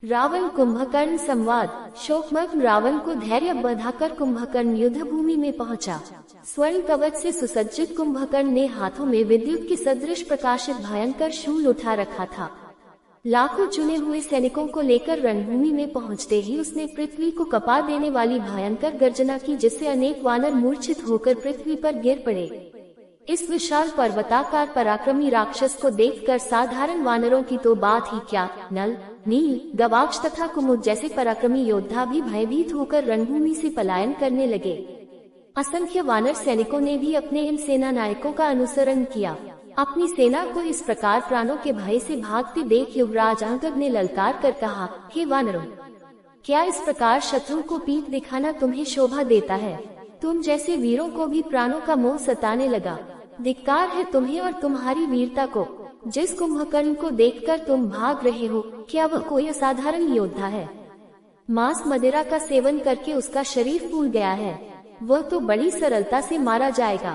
रावण कुंभकर्ण संवाद। शोकमग्न रावण को धैर्य बंधाकर कुंभकर्ण युद्ध भूमि में पहुंचा। स्वर्ण कवच से सुसज्जित कुंभकर्ण ने हाथों में विद्युत के सदृश प्रकाशित भयंकर शूल उठा रखा था। लाखों चुने हुए सैनिकों को लेकर रणभूमि में पहुंचते ही उसने पृथ्वी को कपा देने वाली भयंकर गर्जना की, जिससे अनेक वानर मूर्छित होकर पृथ्वी पर गिर पड़े। इस विशाल पर्वताकार पराक्रमी राक्षस को देखकर साधारण वानरों की तो बात ही क्या, नल, नील, गवाक्ष तथा कुमुद जैसे पराक्रमी योद्धा भी भयभीत होकर रणभूमि से पलायन करने लगे। असंख्य वानर सैनिकों ने भी अपने इन सेना नायकों का अनुसरण किया। अपनी सेना को इस प्रकार प्राणों के भय से भागते देख युवराज अंगद ने ललकार कर कहा, हे वानरों, क्या इस प्रकार शत्रु को पीठ दिखाना तुम्हें शोभा देता है? तुम जैसे वीरों को भी प्राणों का मोह सताने लगा। धिक्कार है तुम्हें और तुम्हारी वीरता को। जिस कुंभकर्ण को देखकर तुम भाग रहे हो, क्या वह कोई असाधारण योद्धा है? मांस मदिरा का सेवन करके उसका शरीर फूल गया है। वह तो बड़ी सरलता से मारा जाएगा।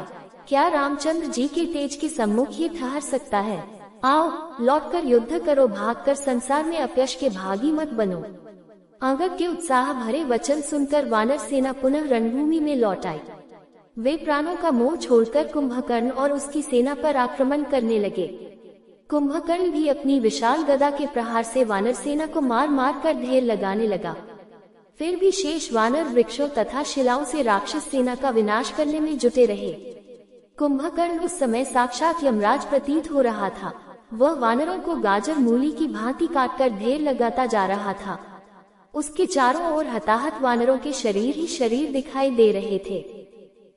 क्या रामचंद्र जी के तेज के सम्मुख ये ठहर सकता है? आओ, लौटकर युद्ध करो, भागकर संसार में अपयश के भागी मत बनो। अंगद के उत्साह भरे वचन सुनकर वानर सेना पुनः रणभूमि में लौट आई। वे प्राणों का मोह छोड़कर कुंभकर्ण और उसकी सेना पर आक्रमण करने लगे। कुंभकर्ण भी अपनी विशाल गदा के प्रहार से वानर सेना को मार मार कर ढेर लगाने लगा। फिर भी शेष वानर वृक्षों तथा शिलाओं से राक्षस सेना का विनाश करने में जुटे रहे। कुंभकर्ण उस समय साक्षात यमराज प्रतीत हो रहा था। वह वानरों को गाजर मूली की भांति काटकर ढेर लगाता जा रहा था। उसके चारों ओर हताहत वानरों के शरीर ही शरीर दिखाई दे रहे थे।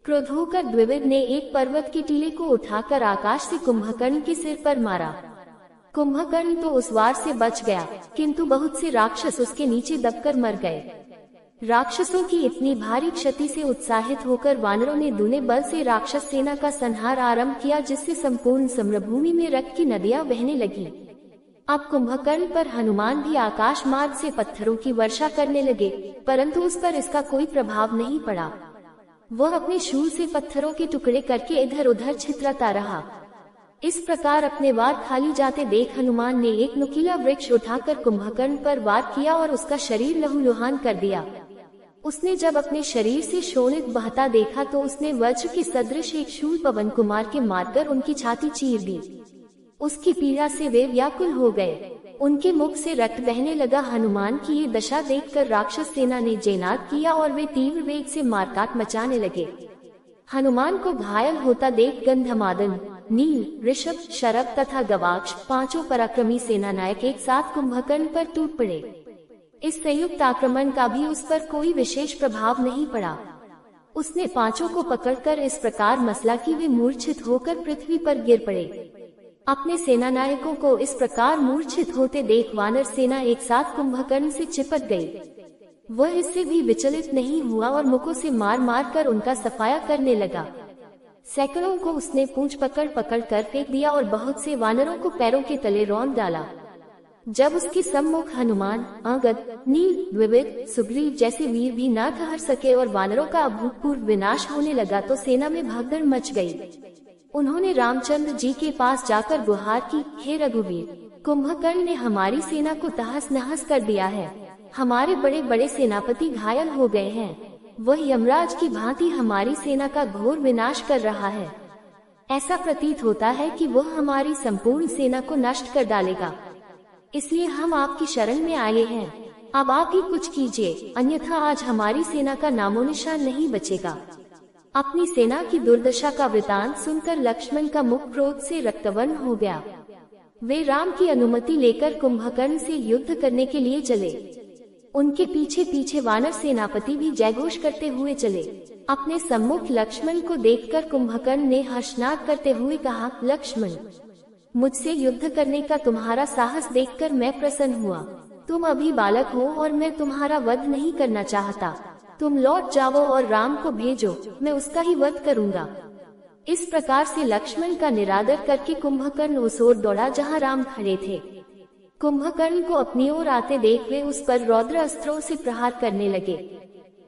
क्रोध होकर द्विविद ने एक पर्वत की टीले को उठाकर आकाश से कुंभकर्ण के सिर पर मारा। कुंभकर्ण तो उस वार से बच गया, किंतु बहुत से राक्षस उसके नीचे दबकर मर गए। राक्षसों की इतनी भारी क्षति से उत्साहित होकर वानरों ने दूने बल से राक्षस सेना का संहार आरंभ किया, जिससे संपूर्ण समरभूमि में रक्त की नदियां बहने लगी। अब कुंभकर्ण पर हनुमान भी आकाश मार्ग से पत्थरों की वर्षा करने लगे, परंतु उस पर इसका कोई प्रभाव नहीं पड़ा। वह अपने शूल से पत्थरों के टुकड़े करके इधर उधर छितराता रहा। इस प्रकार अपने वार खाली जाते देख हनुमान ने एक नुकीला वृक्ष उठाकर कुंभकर्ण पर वार किया और उसका शरीर लहूलुहान कर दिया। उसने जब अपने शरीर से शोणित बहता देखा तो उसने वज्र के सदृश एक शूल पवन कुमार के मारकर उनकी छाती चीर दी। उसकी पीड़ा से वे व्याकुल हो गए। उनके मुख से रक्त बहने लगा। हनुमान की ये दशा देखकर राक्षस सेना ने जयनाद किया और वे तीव्र वेग से मारकाट मचाने लगे। हनुमान को घायल होता देख गंधमादन, नील, ऋषभ, शरभ तथा गवाक्ष पांचों पराक्रमी सेना नायक एक साथ कुंभकर्ण पर टूट पड़े। इस संयुक्त आक्रमण का भी उस पर कोई विशेष प्रभाव नहीं पड़ा। उसने पांचों को पकड़कर इस प्रकार मसला कि वे मूर्छित होकर पृथ्वी पर गिर पड़े। अपने सेना नायकों को इस प्रकार मूर्छित होते देख वानर सेना एक साथ कुंभकर्ण से चिपट गई। वह इससे भी विचलित नहीं हुआ और मुकों से मार मार कर उनका सफाया करने लगा। सैकड़ों को उसने पूंछ पकड़ पकड़ कर फेंक दिया और बहुत से वानरों को पैरों के तले रौंद डाला। जब उसके सम्मुख हनुमान, अंगद, नील, द्विविद, सुग्रीव जैसे वीर भी न ठहर सके और वानरों का अभूतपूर्व विनाश होने लगा तो सेना में भगदड़ मच गई। उन्होंने रामचंद्र जी के पास जाकर गुहार की, हे रघुवीर, कुंभकर्ण ने हमारी सेना को तहस नहस कर दिया है। हमारे बड़े बड़े सेनापति घायल हो गए हैं। वह यमराज की भांति हमारी सेना का घोर विनाश कर रहा है। ऐसा प्रतीत होता है कि वह हमारी संपूर्ण सेना को नष्ट कर डालेगा। इसलिए हम आपकी शरण में आए हैं। अब आप ही कुछ कीजिए, अन्यथा आज हमारी सेना का नामोनिशान नहीं बचेगा। अपनी सेना की दुर्दशा का वृतांत सुनकर लक्ष्मण का मुख क्रोध से रक्तवर्ण हो गया। वे राम की अनुमति लेकर कुंभकर्ण से युद्ध करने के लिए चले। उनके पीछे पीछे वानर सेनापति भी जयघोष करते हुए चले। अपने सम्मुख लक्ष्मण को देखकर कुंभकर्ण ने हर्षनाद करते हुए कहा, लक्ष्मण, मुझसे युद्ध करने का तुम्हारा साहस देखकर मैं प्रसन्न हुआ। तुम अभी बालक हो और मैं तुम्हारा वध नहीं करना चाहता। तुम लौट जाओ और राम को भेजो, मैं उसका ही वध करूंगा। इस प्रकार से लक्ष्मण का निरादर करके कुंभकर्ण उस ओर दौड़ा जहाँ राम खड़े थे। कुंभकर्ण को अपनी ओर आते देख वे उस पर रौद्र अस्त्रों से प्रहार करने लगे।